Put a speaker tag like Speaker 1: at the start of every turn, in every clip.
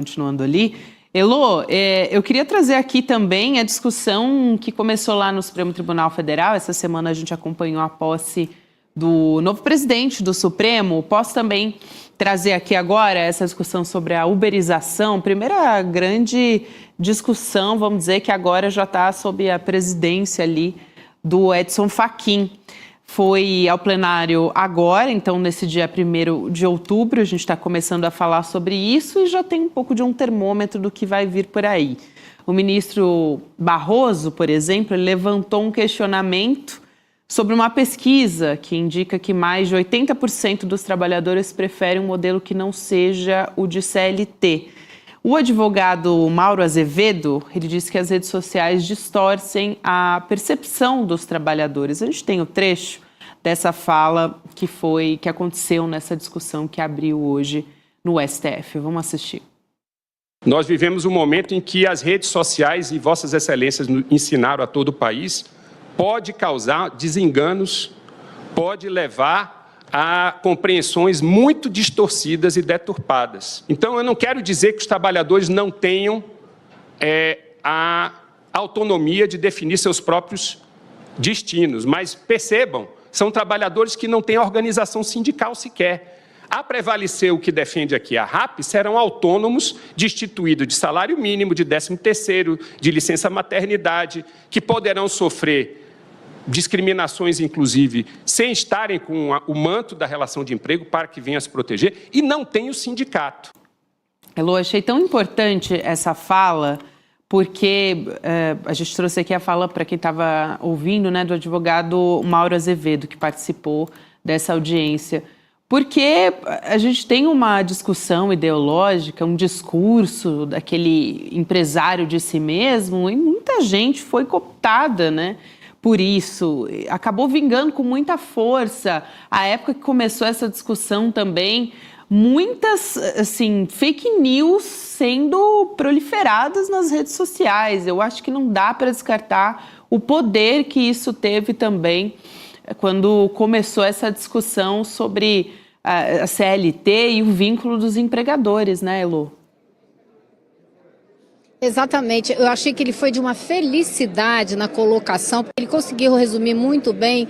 Speaker 1: Continuando ali. Elô, eu queria trazer aqui também a discussão que começou lá no Supremo Tribunal Federal. Essa semana a gente acompanhou a posse do novo presidente do Supremo. Posso também trazer aqui agora essa discussão sobre a uberização. Primeira grande discussão, vamos dizer, que agora já está sob a presidência ali do Edson Fachin. Foi ao plenário agora, então nesse dia 1º de outubro, a gente está começando a falar sobre isso e já tem um pouco de um termômetro do que vai vir por aí. O ministro Barroso, por exemplo, levantou um questionamento sobre uma pesquisa que indica que mais de 80% dos trabalhadores preferem um modelo que não seja o de CLT. O advogado Mauro Azevedo, ele disse que as redes sociais distorcem a percepção dos trabalhadores. A gente tem o trecho dessa fala que aconteceu nessa discussão que abriu hoje no STF. Vamos assistir.
Speaker 2: Nós vivemos um momento em que as redes sociais, e Vossas Excelências ensinaram a todo o país, pode causar desenganos, pode levar a compreensões muito distorcidas e deturpadas. Então, eu não quero dizer que os trabalhadores não tenham a autonomia de definir seus próprios destinos, mas percebam, são trabalhadores que não têm organização sindical sequer. A prevalecer o que defende aqui a RAP, serão autônomos destituídos de salário mínimo, de 13º, de licença maternidade, que poderão sofrer discriminações, inclusive, sem estarem com o manto da relação de emprego para que venha a se proteger, e não tem o sindicato.
Speaker 1: Elô, achei tão importante essa fala, porque a gente trouxe aqui a fala, para quem estava ouvindo, né, do advogado Mauro Azevedo, que participou dessa audiência. Porque a gente tem uma discussão ideológica, um discurso daquele empresário de si mesmo, e muita gente foi cooptada, né? Por isso, acabou vingando com muita força. A época que começou essa discussão também, muitas assim, fake news sendo proliferadas nas redes sociais. Eu acho que não dá para descartar o poder que isso teve também quando começou essa discussão sobre a CLT e o vínculo dos empregadores, né, Elô?
Speaker 3: Exatamente, eu achei que ele foi de uma felicidade na colocação, porque ele conseguiu resumir muito bem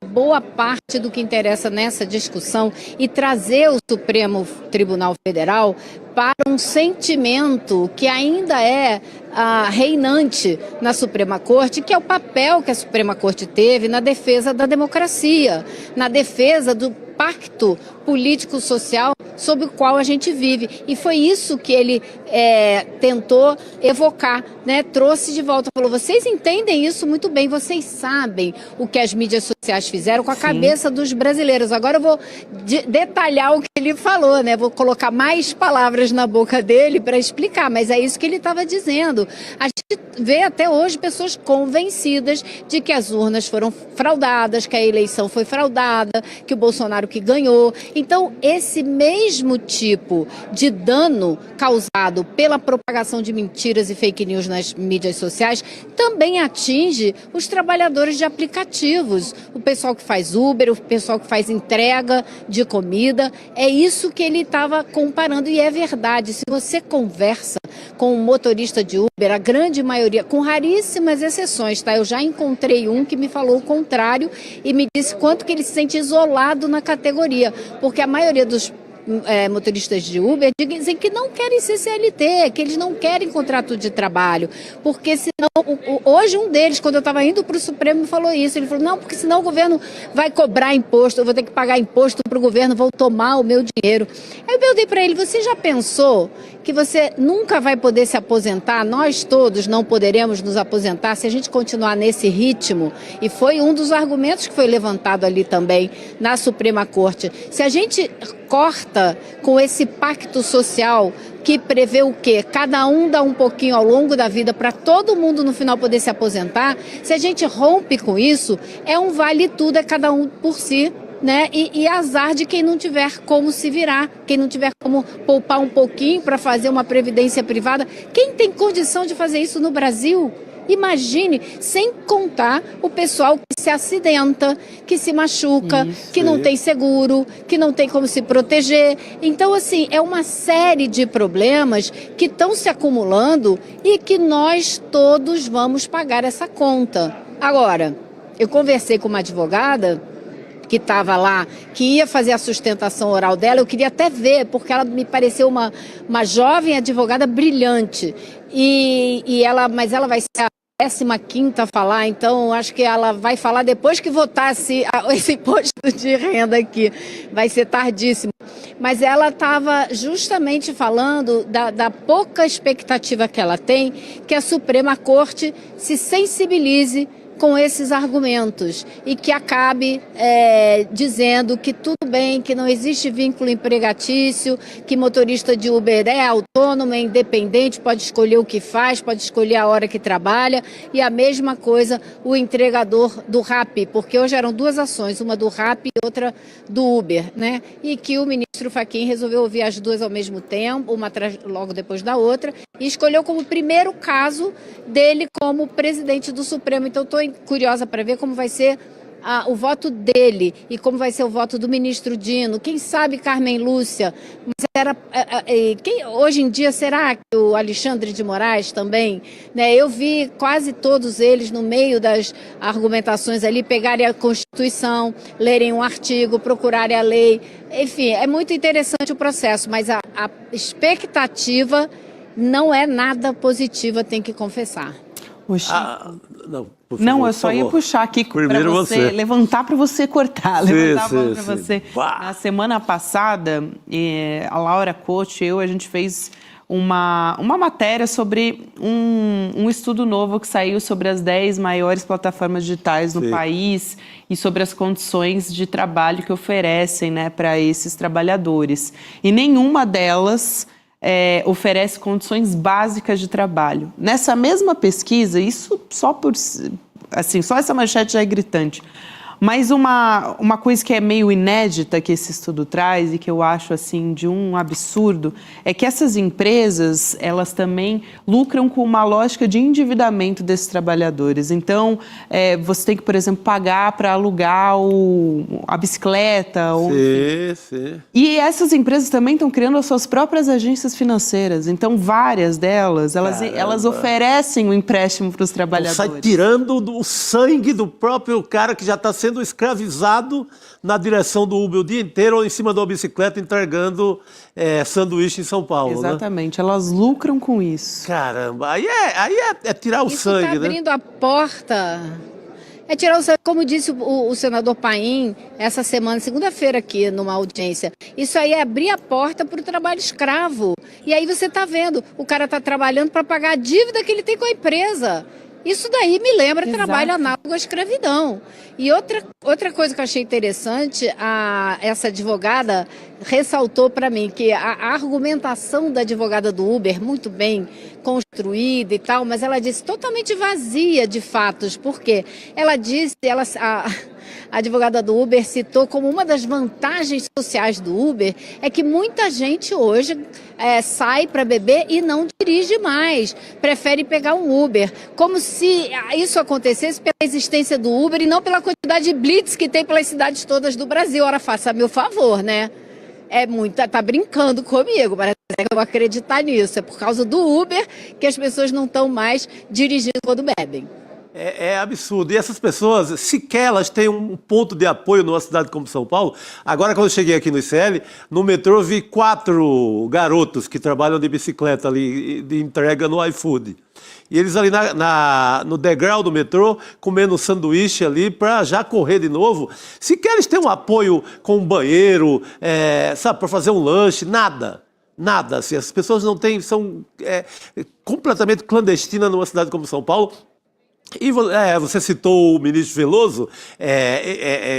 Speaker 3: boa parte do que interessa nessa discussão e trazer o Supremo Tribunal Federal para um sentimento que ainda é reinante na Suprema Corte, que é o papel que a Suprema Corte teve na defesa da democracia, na defesa do pacto político-social sob o qual a gente vive. E foi isso que ele tentou evocar, né? Trouxe de volta, falou, vocês entendem isso muito bem, vocês sabem o que as mídias sociais fizeram com a cabeça dos brasileiros. Agora eu vou detalhar o que ele falou, né? Vou colocar mais palavras na boca dele para explicar, mas é isso que ele estava dizendo. A gente vê até hoje pessoas convencidas de que as urnas foram fraudadas, que a eleição foi fraudada, que o Bolsonaro que ganhou. Então, esse mesmo tipo de dano causado pela propagação de mentiras e fake news nas mídias sociais também atinge os trabalhadores de aplicativos, o pessoal que faz Uber, o pessoal que faz entrega de comida. É isso que ele estava comparando e é verdade. Se você conversa com um motorista de Uber, a grande maioria, com raríssimas exceções, tá? Eu já encontrei um que me falou o contrário e me disse quanto que ele se sente isolado na categoria, porque a maioria dos motoristas de Uber dizem que não querem ser CLT, que eles não querem contrato de trabalho, porque senão, hoje um deles, quando eu estava indo para o Supremo, me falou isso, ele falou, não, porque senão o governo vai cobrar imposto, eu vou ter que pagar imposto para o governo, vão tomar o meu dinheiro. Aí eu perguntei para ele, você já pensou que você nunca vai poder se aposentar, nós todos não poderemos nos aposentar se a gente continuar nesse ritmo? E foi um dos argumentos que foi levantado ali também na Suprema Corte. Se a gente corta com esse pacto social que prevê o quê? Cada um dá um pouquinho ao longo da vida para todo mundo no final poder se aposentar. Se a gente rompe com isso, é um vale tudo, é cada um por si, né? E azar de quem não tiver como se virar, quem não tiver como poupar um pouquinho para fazer uma previdência privada. Quem tem condição de fazer isso no Brasil? Imagine, sem contar o pessoal que se acidenta, que se machuca, que não tem seguro, que não tem como se proteger. Então, assim, é uma série de problemas que estão se acumulando e que nós todos vamos pagar essa conta. Agora, eu conversei com uma advogada que estava lá, que ia fazer a sustentação oral dela, eu queria até ver, porque ela me pareceu uma jovem advogada brilhante. Mas ela vai ser a 15ª a falar, então acho que ela vai falar depois que votar esse imposto de renda aqui, vai ser tardíssimo. Mas ela estava justamente falando da pouca expectativa que ela tem, que a Suprema Corte se sensibilize com esses argumentos e que acabe dizendo que tudo bem, que não existe vínculo empregatício, que motorista de Uber é autônomo, é independente, pode escolher o que faz, pode escolher a hora que trabalha, e a mesma coisa o entregador do Rappi, porque hoje eram duas ações, uma do Rappi e outra do Uber, né? E que o ministro Fachin resolveu ouvir as duas ao mesmo tempo, uma logo depois da outra, e escolheu como primeiro caso dele como presidente do Supremo. Então, estou curiosa para ver como vai ser o voto dele e como vai ser o voto do ministro Dino. Quem sabe Carmen Lúcia? Mas hoje em dia, será que o Alexandre de Moraes também? Né? Eu vi quase todos eles no meio das argumentações ali pegarem a Constituição, lerem um artigo, procurarem a lei. Enfim, é muito interessante o processo, mas a expectativa não é nada positiva, tem que confessar.
Speaker 1: Não, eu só ia puxar aqui para você, levantar para você cortar, levantar a mão para você. Na semana passada, a Laura Coach e a gente fez uma matéria sobre um estudo novo que saiu sobre as 10 maiores plataformas digitais no país e sobre as condições de trabalho que oferecem, né, para esses trabalhadores. E nenhuma delas oferece condições básicas de trabalho. Nessa mesma pesquisa, isso só essa manchete já é gritante, mas uma coisa que é meio inédita que esse estudo traz e que eu acho assim de um absurdo é que essas empresas, elas também lucram com uma lógica de endividamento desses trabalhadores. Então, você tem que, por exemplo, pagar para alugar a bicicleta. E essas empresas também estão criando as suas próprias agências financeiras. Então, várias delas, elas oferecem um empréstimo para os trabalhadores.
Speaker 4: Sai tirando o sangue do próprio cara que já está sendo escravizado na direção do Uber o dia inteiro ou em cima de uma bicicleta entregando sanduíche em São Paulo.
Speaker 1: Exatamente, né? Elas lucram com isso.
Speaker 4: Caramba, aí é tirar o sangue,
Speaker 3: tá abrindo a porta. É tirar o sangue, como disse o senador Paim essa semana, segunda-feira aqui, numa audiência. Isso aí é abrir a porta para o trabalho escravo. E aí você está vendo, o cara está trabalhando para pagar a dívida que ele tem com a empresa. Isso daí me lembra trabalho análogo à escravidão. E outra coisa que eu achei interessante, essa advogada ressaltou para mim que a argumentação da advogada do Uber, muito bem construída e tal, mas ela disse totalmente vazia de fatos. Por quê? Ela disse, a advogada do Uber citou como uma das vantagens sociais do Uber é que muita gente hoje sai para beber e não dirige mais, prefere pegar um Uber, como se isso acontecesse pela existência do Uber e não pela quantidade de blitz que tem pelas cidades todas do Brasil. Ora, faça meu favor, né? Tá brincando comigo, parece que eu vou acreditar nisso. É por causa do Uber que as pessoas não estão mais dirigindo quando bebem.
Speaker 4: É absurdo. E essas pessoas, sequer elas têm um ponto de apoio numa cidade como São Paulo. Agora, quando eu cheguei aqui no ICL, no metrô eu vi 4 garotos que trabalham de bicicleta ali, de entrega no iFood. E eles ali no degrau do metrô, comendo um sanduíche ali para já correr de novo. Sequer eles têm um apoio com um banheiro, sabe, para fazer um lanche, nada. Nada. Assim, as pessoas não têm, são completamente clandestinas numa cidade como São Paulo. E você citou o ministro Veloso,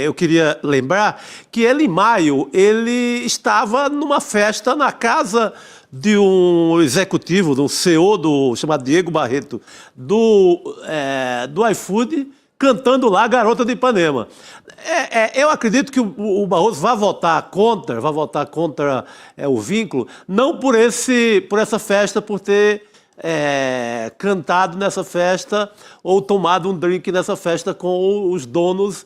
Speaker 4: eu queria lembrar que ele, em maio, ele estava numa festa na casa de um executivo, de um CEO chamado Diego Barreto, do iFood, cantando lá Garota de Ipanema. Eu acredito que o Barroso vai votar contra o vínculo, não por essa festa, por ter cantado nessa festa ou tomado um drink nessa festa com os donos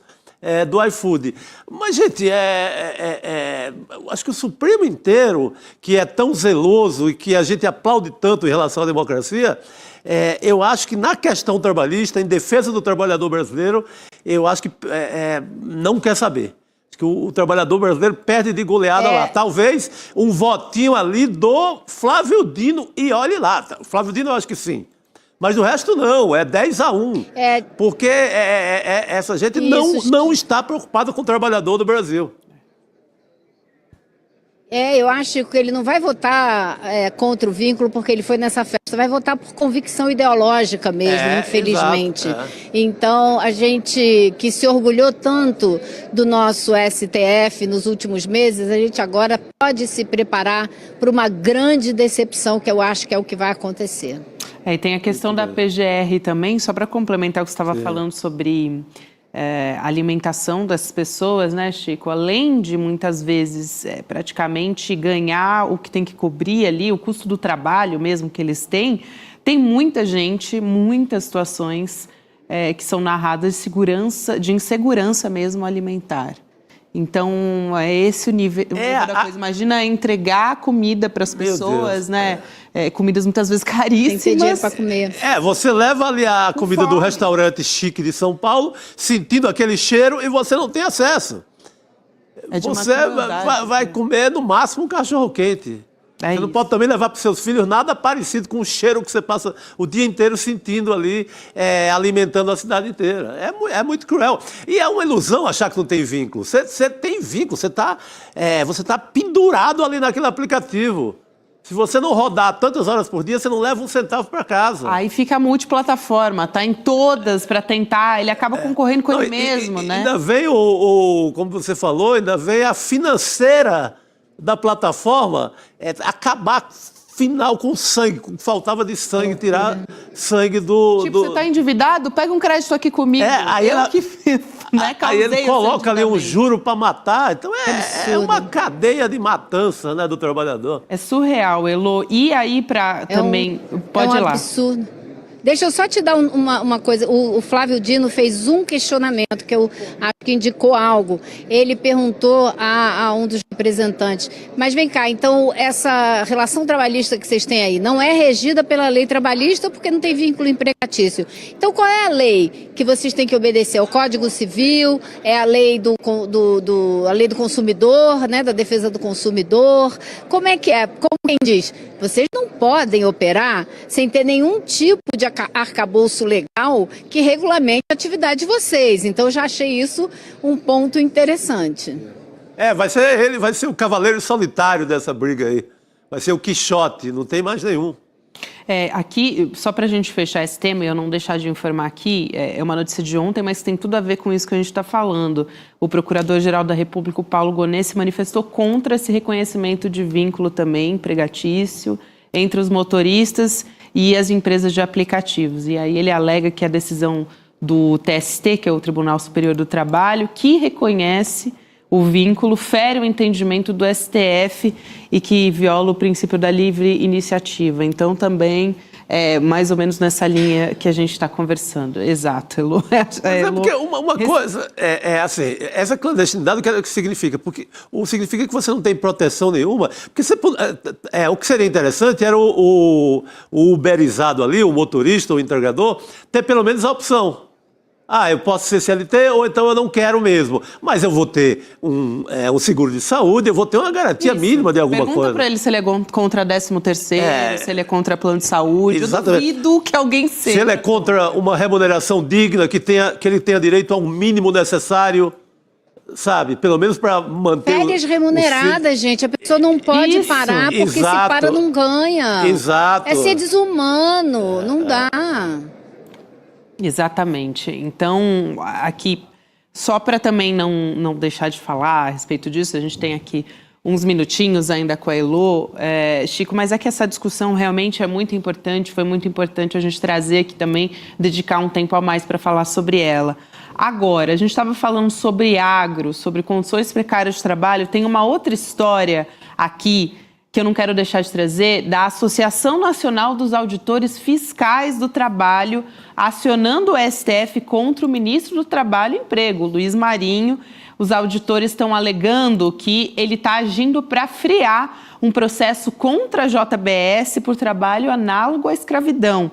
Speaker 4: do iFood. Mas, gente, eu acho que o Supremo inteiro, que é tão zeloso e que a gente aplaude tanto em relação à democracia, eu acho que na questão trabalhista, em defesa do trabalhador brasileiro, eu acho que não quer saber. Acho que o trabalhador brasileiro perde de goleada lá. Talvez um votinho ali do Flávio Dino, e olhe lá, o Flávio Dino eu acho que sim. Mas o resto não, é 10-1. Porque essa gente não está preocupada com o trabalhador do Brasil.
Speaker 3: Eu acho que ele não vai votar contra o vínculo porque ele foi nessa festa, vai votar por convicção ideológica mesmo, infelizmente.
Speaker 4: Exato,
Speaker 3: Então, a gente que se orgulhou tanto do nosso STF nos últimos meses, a gente agora pode se preparar para uma grande decepção, que eu acho que é o que vai acontecer.
Speaker 1: E tem a questão da PGR também, só para complementar o que você estava falando sobre alimentação das pessoas, né, Chico? Além de, muitas vezes, praticamente ganhar o que tem que cobrir ali, o custo do trabalho mesmo que eles têm, tem muita gente, muitas situações que são narradas de insegurança mesmo alimentar. Então, é esse o nível da coisa. Imagina entregar comida para as pessoas, né? Comidas muitas vezes caríssimas.
Speaker 3: Tem que ter dinheiro para comer.
Speaker 4: Você leva ali a comida do restaurante chique de São Paulo, sentindo aquele cheiro, e você não tem acesso. Você vai comer, no máximo, um cachorro-quente. Você não pode também levar para os seus filhos nada parecido com o cheiro que você passa o dia inteiro sentindo ali, alimentando a cidade inteira. É muito cruel. E é uma ilusão achar que não tem vínculo. Você tem vínculo, você tá pendurado ali naquele aplicativo. Se você não rodar tantas horas por dia, você não leva um centavo para casa.
Speaker 1: Aí fica multiplataforma, tá em todas para tentar, ele acaba concorrendo com ele mesmo, né?
Speaker 4: Ainda vem como você falou, ainda vem a financeira da plataforma acabar final com sangue, com faltava de sangue, tirar sangue do...
Speaker 1: Tipo, você tá endividado? Pega um crédito aqui comigo.
Speaker 4: Aí
Speaker 1: aí
Speaker 4: ele coloca ali um juro para matar. Então é uma cadeia de matança, né, do trabalhador.
Speaker 1: É surreal, Elô. E aí também... Pode ir lá.
Speaker 3: Absurdo. Deixa eu só te dar uma coisa. O Flávio Dino fez um questionamento que eu acho que indicou algo. Ele perguntou a um dos representantes, mas vem cá, então essa relação trabalhista que vocês têm aí não é regida pela lei trabalhista porque não tem vínculo empregatício. Então qual é a lei que vocês têm que obedecer? O Código Civil? É a lei a lei do consumidor, né, da defesa do consumidor? Como é que é? Como quem diz? Vocês não podem operar sem ter nenhum tipo de arcabouço legal que regulamente a atividade de vocês. Então, eu já achei isso um ponto interessante.
Speaker 4: Ele vai ser o cavaleiro solitário dessa briga aí. Vai ser o Quixote, não tem mais nenhum.
Speaker 1: Aqui, só para a gente fechar esse tema e eu não deixar de informar aqui, é uma notícia de ontem, mas tem tudo a ver com isso que a gente está falando. O Procurador-Geral da República, o Paulo Gonet, se manifestou contra esse reconhecimento de vínculo também empregatício entre os motoristas e as empresas de aplicativos. E aí ele alega que a decisão do TST, que é o Tribunal Superior do Trabalho, que reconhece o vínculo, fere o entendimento do STF e que viola o princípio da livre iniciativa. Então, também é mais ou menos nessa linha que a gente está conversando. Exato, Elô.
Speaker 4: Porque uma coisa assim, essa clandestinidade, o que significa? Porque significa que você não tem proteção nenhuma. Porque o que seria interessante era o uberizado ali, o motorista, o entregador, ter pelo menos a opção. Eu posso ser CLT ou então eu não quero mesmo. Mas eu vou ter um seguro de saúde, eu vou ter uma garantia mínima de alguma coisa.
Speaker 1: Pergunta para ele se ele é contra 13º, se ele é contra plano de saúde.
Speaker 4: Exatamente.
Speaker 1: Eu duvido que alguém seja.
Speaker 4: Se ele é contra uma remuneração digna, que ele tenha direito a um mínimo necessário, sabe? Pelo menos para manter...
Speaker 3: Férias remuneradas, gente. A pessoa não pode parar porque se para não ganha.
Speaker 4: Exato.
Speaker 3: É ser desumano, não dá.
Speaker 1: Exatamente. Então, aqui, só para também não deixar de falar a respeito disso, a gente tem aqui uns minutinhos ainda com a Elô, Chico, mas é que essa discussão realmente é muito importante, foi muito importante a gente trazer aqui também, dedicar um tempo a mais para falar sobre ela. Agora, a gente estava falando sobre agro, sobre condições precárias de trabalho, tem uma outra história aqui que eu não quero deixar de trazer, da Associação Nacional dos Auditores Fiscais do Trabalho, acionando o STF contra o ministro do Trabalho e Emprego, Luiz Marinho. Os auditores estão alegando que ele está agindo para frear um processo contra a JBS por trabalho análogo à escravidão.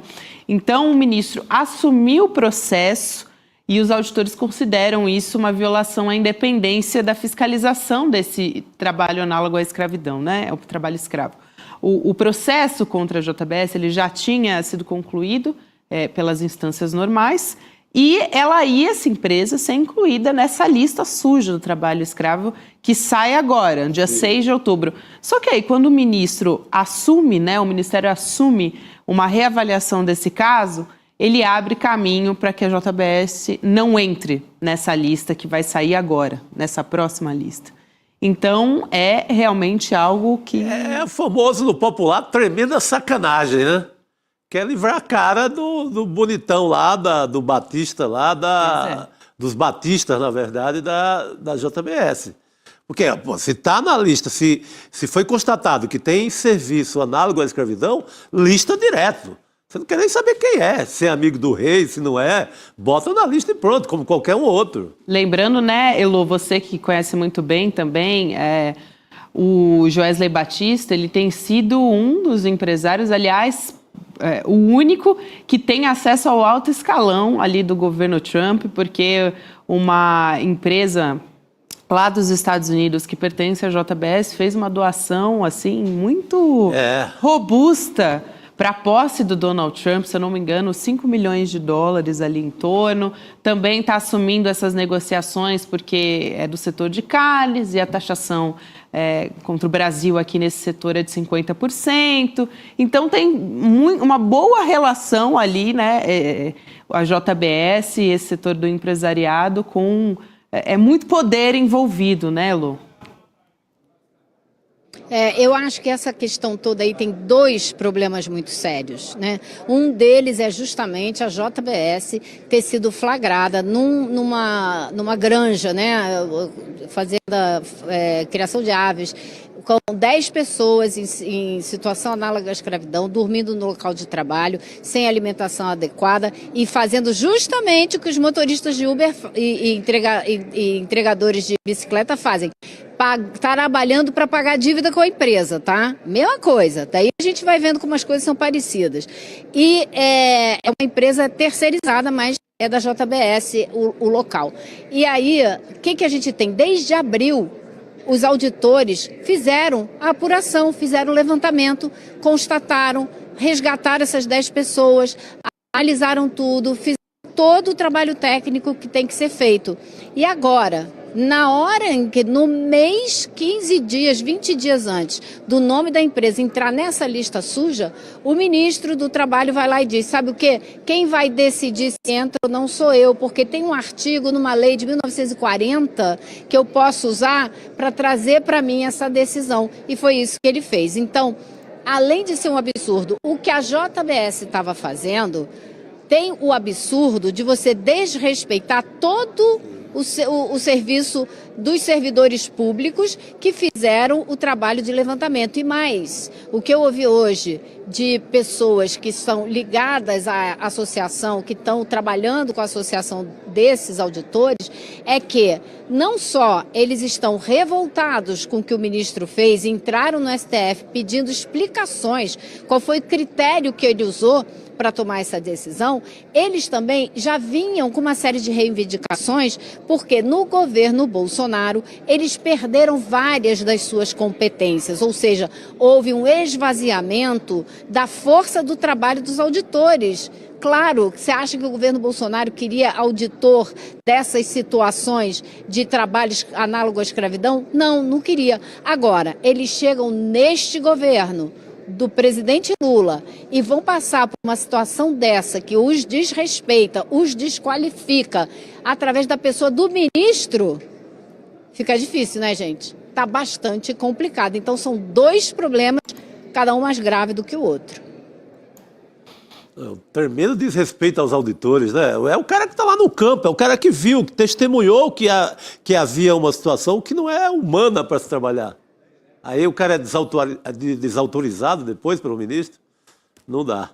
Speaker 1: Então, o ministro assumiu o processo e os auditores consideram isso uma violação à independência da fiscalização desse trabalho análogo à escravidão, né? O trabalho escravo. O processo contra a JBS ele já tinha sido concluído pelas instâncias normais e essa empresa, ser incluída nessa lista suja do trabalho escravo que sai agora, no dia 6 de outubro. Só que aí, quando o ministro assume, né, o Ministério assume uma reavaliação desse caso, ele abre caminho para que a JBS não entre nessa lista que vai sair agora, nessa próxima lista. Então, é realmente algo que...
Speaker 4: É famoso no popular, tremenda sacanagem, né? Quer livrar a cara do bonitão lá, do Batista lá, dos Batistas, na verdade, da JBS. Porque pô, se está na lista, se foi constatado que tem serviço análogo à escravidão, lista direto. Você não quer nem saber quem é, se é amigo do rei, se não é, bota na lista e pronto, como qualquer um outro.
Speaker 1: Lembrando, né, Elo, você que conhece muito bem também, o Joesley Batista, ele tem sido um dos empresários, aliás, o único que tem acesso ao alto escalão ali do governo Trump, porque uma empresa lá dos Estados Unidos que pertence à JBS fez uma doação assim muito robusta para a posse do Donald Trump, se eu não me engano, 5 milhões de dólares ali em torno. Também está assumindo essas negociações porque é do setor de carnes e a taxação contra o Brasil aqui nesse setor é de 50%. Então tem uma boa relação ali, né? A JBS e esse setor do empresariado com... É muito poder envolvido, né, Lu?
Speaker 3: Eu acho que essa questão toda aí tem dois problemas muito sérios, né? Um deles é justamente a JBS ter sido flagrada numa granja, né? Fazenda, criação de aves, com 10 pessoas em situação análoga à escravidão, dormindo no local de trabalho, sem alimentação adequada e fazendo justamente o que os motoristas de Uber e entregadores de bicicleta fazem. Trabalhando para pagar dívida com a empresa, tá? Mesma coisa. Daí a gente vai vendo como as coisas são parecidas. E é uma empresa terceirizada, mas é da JBS o local. E aí, o que a gente tem? Desde abril, os auditores fizeram a apuração, fizeram o levantamento, constataram, resgataram essas 10 pessoas, analisaram tudo, fizeram todo o trabalho técnico que tem que ser feito. E agora, na hora em que, no mês, 15 dias, 20 dias antes do nome da empresa entrar nessa lista suja, o ministro do Trabalho vai lá e diz, sabe o quê? Quem vai decidir se entra ou não sou eu, porque tem um artigo numa lei de 1940 que eu posso usar para trazer para mim essa decisão. E foi isso que ele fez. Então, além de ser um absurdo, o que a JBS estava fazendo tem o absurdo de você desrespeitar todo o serviço dos servidores públicos que fizeram o trabalho de levantamento. E mais, o que eu ouvi hoje de pessoas que são ligadas à associação, que estão trabalhando com a associação desses auditores, é que não só eles estão revoltados com o que o ministro fez, entraram no STF pedindo explicações, qual foi o critério que ele usou para tomar essa decisão, eles também já vinham com uma série de reivindicações, porque no governo Bolsonaro eles perderam várias das suas competências, ou seja, houve um esvaziamento da força do trabalho dos auditores. Claro, você acha que o governo Bolsonaro queria auditor dessas situações de trabalhos análogos à escravidão? Não, não queria. Agora, eles chegam neste governo do presidente Lula e vão passar por uma situação dessa que os desrespeita, os desqualifica através da pessoa do ministro, fica difícil, né, gente? Tá bastante complicado. Então são dois problemas, cada um mais grave do que o outro.
Speaker 4: Tremendo desrespeito aos auditores, né? É o cara que está lá no campo, é o cara que viu, que testemunhou que havia uma situação que não é humana para se trabalhar. Aí o cara é desautorizado depois pelo ministro? Não dá.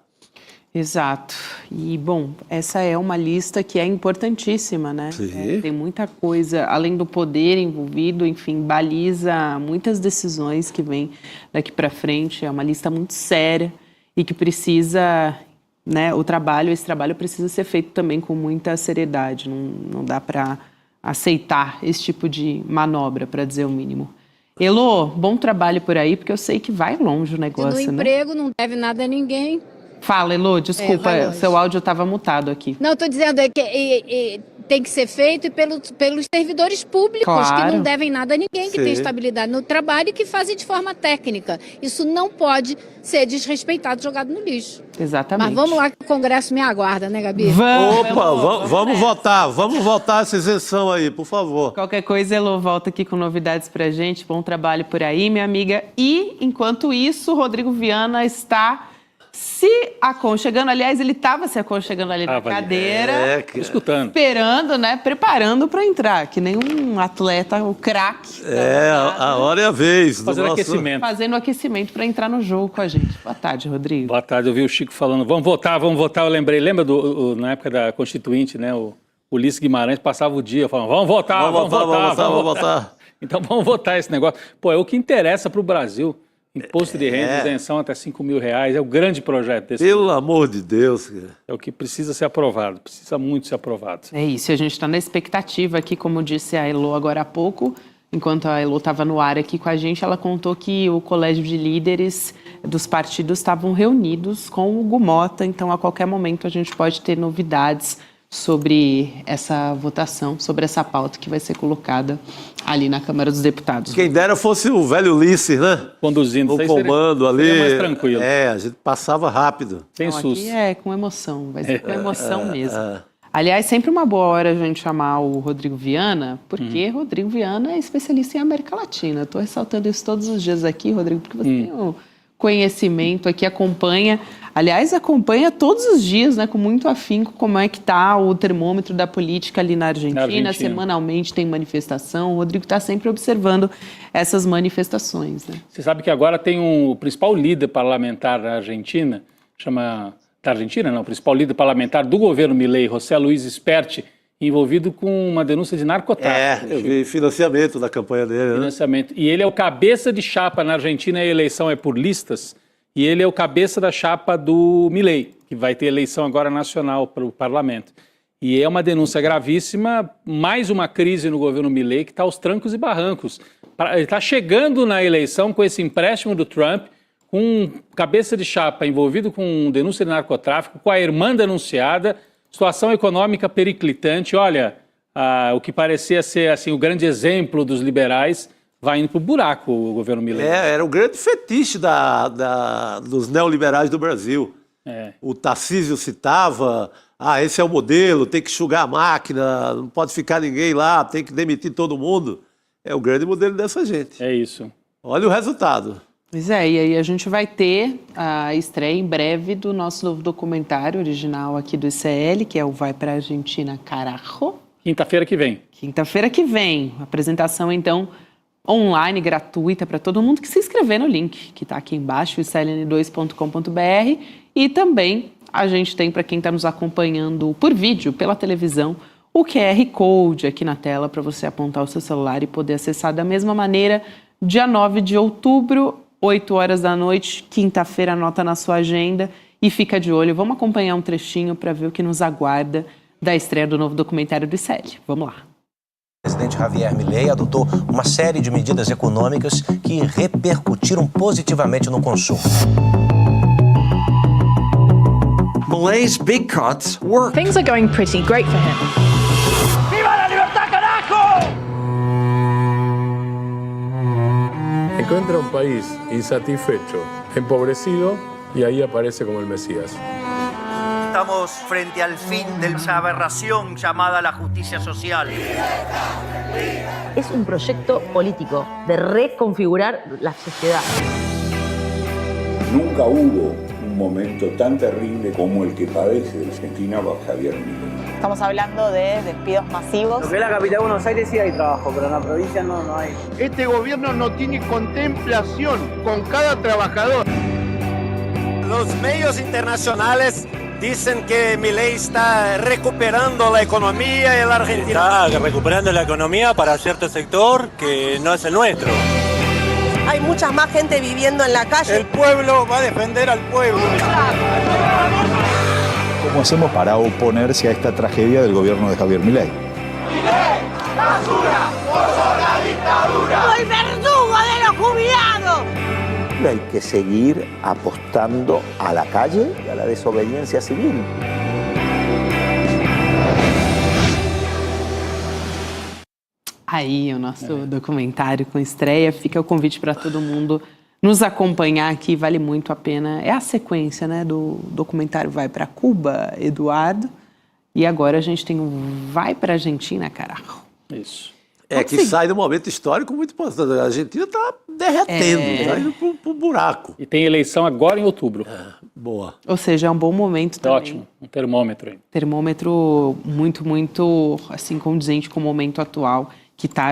Speaker 1: Exato. E, bom, essa é uma lista que é importantíssima, né?
Speaker 4: Sim.
Speaker 1: Tem muita coisa, além do poder envolvido, enfim, baliza muitas decisões que vêm daqui para frente. É uma lista muito séria e que precisa, né, esse trabalho precisa ser feito também com muita seriedade. Não dá para aceitar esse tipo de manobra, para dizer o mínimo. Elô, bom trabalho por aí, porque eu sei que vai longe o negócio,
Speaker 3: no emprego, não deve nada a ninguém.
Speaker 1: Fala, Elô, desculpa, seu áudio estava mutado aqui.
Speaker 3: Não, estou dizendo que tem que ser feito pelos servidores públicos,
Speaker 1: Claro.
Speaker 3: que não devem nada a ninguém, que
Speaker 4: Sim.
Speaker 3: tem estabilidade no trabalho e que fazem de forma técnica. Isso não pode ser desrespeitado, jogado no lixo.
Speaker 1: Exatamente.
Speaker 3: Mas vamos lá que o Congresso me aguarda, né, Gabi?
Speaker 4: Opa, vamos votar essa isenção aí, por favor.
Speaker 1: Qualquer coisa, Elô volta aqui com novidades pra gente. Bom trabalho por aí, minha amiga. E, enquanto isso, Rodrigo Viana está se aconchegando. Aliás, ele estava se aconchegando ali na cadeira.
Speaker 5: Escutando.
Speaker 1: Esperando, né? Preparando para entrar, que nem um atleta, o craque.
Speaker 4: A hora é a vez.
Speaker 5: Fazendo aquecimento.
Speaker 1: Fazendo o aquecimento para entrar no jogo com a gente. Boa tarde, Rodrigo.
Speaker 5: Boa tarde, eu vi o Chico falando, vamos votar, eu lembrei, lembra na época da Constituinte, né, o Ulisses Guimarães passava o dia falando, vamos votar. Então vamos votar esse negócio. Pô, é o que interessa para o Brasil. Imposto de renda, isenção até R$5.000, é o grande projeto desse.
Speaker 4: Pelo amor de Deus. Cara.
Speaker 5: É o que precisa ser aprovado, precisa muito ser aprovado.
Speaker 1: É isso, a gente está na expectativa aqui, como disse a Elô agora há pouco, enquanto a Elô estava no ar aqui com a gente, ela contou que o colégio de líderes dos partidos estavam reunidos com o Hugo Mota, então a qualquer momento a gente pode ter novidades sobre essa votação, sobre essa pauta que vai ser colocada ali na Câmara dos Deputados.
Speaker 4: Quem dera fosse o velho Ulisses, né?
Speaker 5: Conduzindo.
Speaker 4: O comando ali.
Speaker 5: Seria mais tranquilo.
Speaker 4: A gente passava rápido.
Speaker 5: Sem
Speaker 1: Então,
Speaker 5: susto.
Speaker 1: aqui é com emoção, vai ser com emoção mesmo. Aliás, sempre uma boa hora a gente chamar o Rodrigo Viana, porque Rodrigo Viana é especialista em América Latina. Estou ressaltando isso todos os dias aqui, Rodrigo, porque você tem um conhecimento aqui, acompanha todos os dias, né, com muito afinco, como é que está o termômetro da política ali na Argentina. Semanalmente tem manifestação. O Rodrigo está sempre observando essas manifestações. Né?
Speaker 5: Você sabe que agora tem o principal líder parlamentar da Argentina, o principal líder parlamentar do governo Milei, José Luiz Sperti, envolvido com uma denúncia de narcotráfico.
Speaker 4: Eu vi financiamento da campanha dele.
Speaker 5: Financiamento. E ele é o cabeça de chapa na Argentina, a eleição é por listas, e ele é o cabeça da chapa do Milei, que vai ter eleição agora nacional para o parlamento. E é uma denúncia gravíssima, mais uma crise no governo Milei que está aos trancos e barrancos. Ele está chegando na eleição com esse empréstimo do Trump, com um cabeça de chapa envolvido com denúncia de narcotráfico, com a irmã denunciada, situação econômica periclitante. Olha, o que parecia ser assim, o grande exemplo dos liberais vai indo para o buraco, o governo Milei.
Speaker 4: Era o grande fetiche dos neoliberais do Brasil. O Tarcísio citava, esse é o modelo, tem que enxugar a máquina, não pode ficar ninguém lá, tem que demitir todo mundo. É o grande modelo dessa gente.
Speaker 5: É isso.
Speaker 4: Olha o resultado.
Speaker 1: Pois é, e aí a gente vai ter a estreia em breve do nosso novo documentário original aqui do ICL, que é o Vai Pra Argentina, Carajo.
Speaker 5: Quinta-feira que vem.
Speaker 1: Quinta-feira que vem. Apresentação, então, online, gratuita para todo mundo que se inscrever no link, que está aqui embaixo, icln2.com.br. E também a gente tem, para quem está nos acompanhando por vídeo, pela televisão, o QR Code aqui na tela para você apontar o seu celular e poder acessar da mesma maneira. Dia 9 de outubro, 8 horas da noite, quinta-feira, anota na sua agenda e fica de olho. Vamos acompanhar um trechinho para ver o que nos aguarda da estreia do novo documentário do ICL. Vamos lá.
Speaker 6: O presidente Javier Milei adotou uma série de medidas econômicas que repercutiram positivamente no consumo.
Speaker 7: Milei's big cuts work.
Speaker 8: Things are going pretty great for him.
Speaker 7: ¡Viva la libertad, carajo!
Speaker 9: Encuentra un país insatisfecho, empobrecido, y ahí aparece como el Mesías.
Speaker 10: Estamos frente al fin de esa aberración llamada la justicia social.
Speaker 11: Es un proyecto político de reconfigurar la sociedad.
Speaker 12: Nunca hubo un
Speaker 9: momento tan terrible como el que padece Argentina bajo Javier Milei.
Speaker 8: Estamos hablando de despidos masivos.
Speaker 10: Lo que es la capital de Buenos Aires sí hay trabajo, pero en la provincia no hay.
Speaker 7: Este gobierno no tiene contemplación con cada trabajador.
Speaker 10: Los medios internacionales dicen que Milei está recuperando la economía en la Argentina.
Speaker 12: Está recuperando la economía para cierto sector que no es el nuestro.
Speaker 11: Hay mucha más gente viviendo en la calle.
Speaker 12: El pueblo va a defender al pueblo.
Speaker 9: ¿Cómo hacemos para oponerse a esta tragedia del gobierno de Javier Milei?
Speaker 11: ¡Soy verdugo de los jubilados!
Speaker 12: Hay que seguir apostando a la calle y a la desobediencia civil.
Speaker 1: Aí o nosso documentário com estreia, fica o convite para todo mundo nos acompanhar aqui, vale muito a pena. É a sequência, né, do documentário Vai para Cuba, Eduardo, e agora a gente tem um Vai para Argentina, carajo.
Speaker 5: Isso.
Speaker 4: Que sai de um momento histórico muito importante. A Argentina está derretendo, está indo pro buraco.
Speaker 5: E tem eleição agora em outubro.
Speaker 4: Boa.
Speaker 1: Ou seja, é um bom momento também.
Speaker 5: Ótimo, um termômetro aí.
Speaker 1: Termômetro muito, muito, assim, condizente com o momento atual, que está